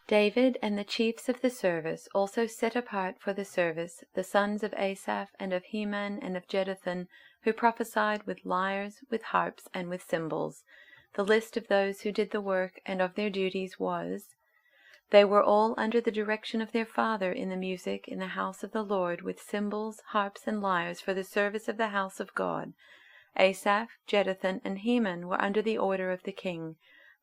David and the chiefs of the service also set apart for the service the sons of Asaph and of Heman and of Jeduthun, who prophesied with lyres, with harps, and with cymbals. The list of those who did the work and of their duties was: they were all under the direction of their father in the music in the house of the Lord, with cymbals, harps, and lyres for the service of the house of God. Asaph, Jeduthun, and Heman were under the order of the king.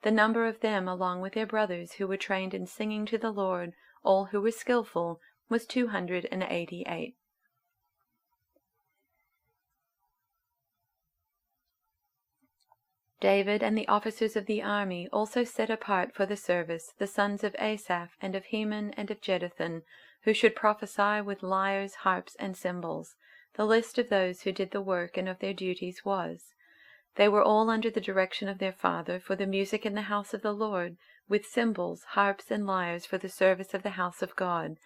The number of them, along with their brothers who were trained in singing to the Lord, all who were skillful, was 288. David and the officers of the army also set apart for the service the sons of Asaph and of Heman and of Jeduthun, who should prophesy with lyres, harps, and cymbals. The list of those who did the work and of their duties was: they were all under the direction of their father for the music in the house of the Lord, with cymbals, harps, and lyres for the service of the house of God.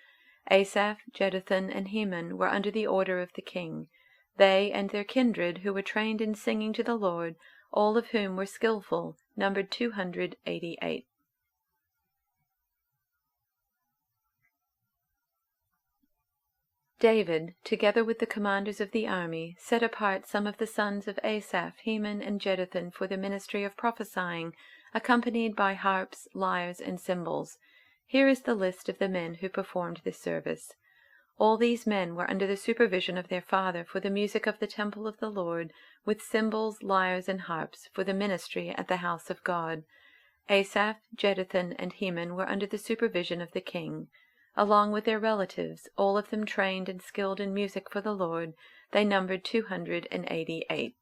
Asaph, Jeduthun, and Heman were under the order of the king. They and their kindred who were trained in singing to the Lord, all of whom were skillful, numbered 288. David, together with the commanders of the army, set apart some of the sons of Asaph, Heman, and Jeduthun for the ministry of prophesying, accompanied by harps, lyres, and cymbals. Here is the list of the men who performed this service. All these men were under the supervision of their father for the music of the temple of the Lord, with cymbals, lyres, and harps, for the ministry at the house of God. Asaph, Jeduthun, and Heman were under the supervision of the king. Along with their relatives, all of them trained and skilled in music for the Lord, they numbered 288.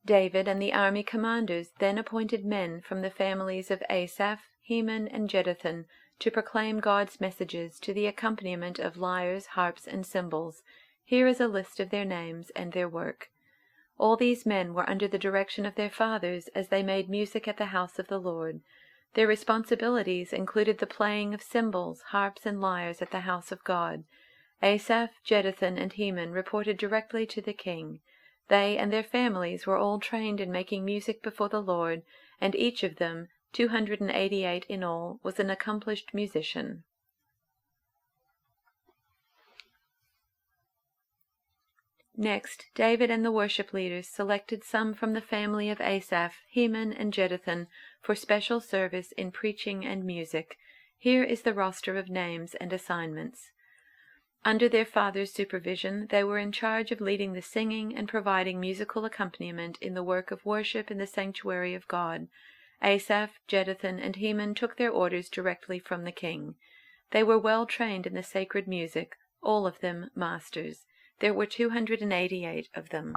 David and the army commanders then appointed men from the families of Asaph, Heman, and Jeduthun to proclaim God's messages to the accompaniment of lyres, harps, and cymbals. Here is a list of their names and their work. All these men were under the direction of their fathers as they made music at the house of the Lord. Their responsibilities included the playing of cymbals, harps, and lyres at the house of God. Asaph, Jeduthun, and Heman reported directly to the king. They and their families were all trained in making music before the Lord, and each of them, 288 in all, was an accomplished musician. Next, David and the worship leaders selected some from the family of Asaph, Heman, and Jeduthun for special service in preaching and music. Here is the roster of names and assignments. Under their father's supervision, they were in charge of leading the singing and providing musical accompaniment in the work of worship in the sanctuary of God. Asaph, Jeduthun, and Heman took their orders directly from the king. They were well trained in the sacred music, all of them masters. There were 288 of them.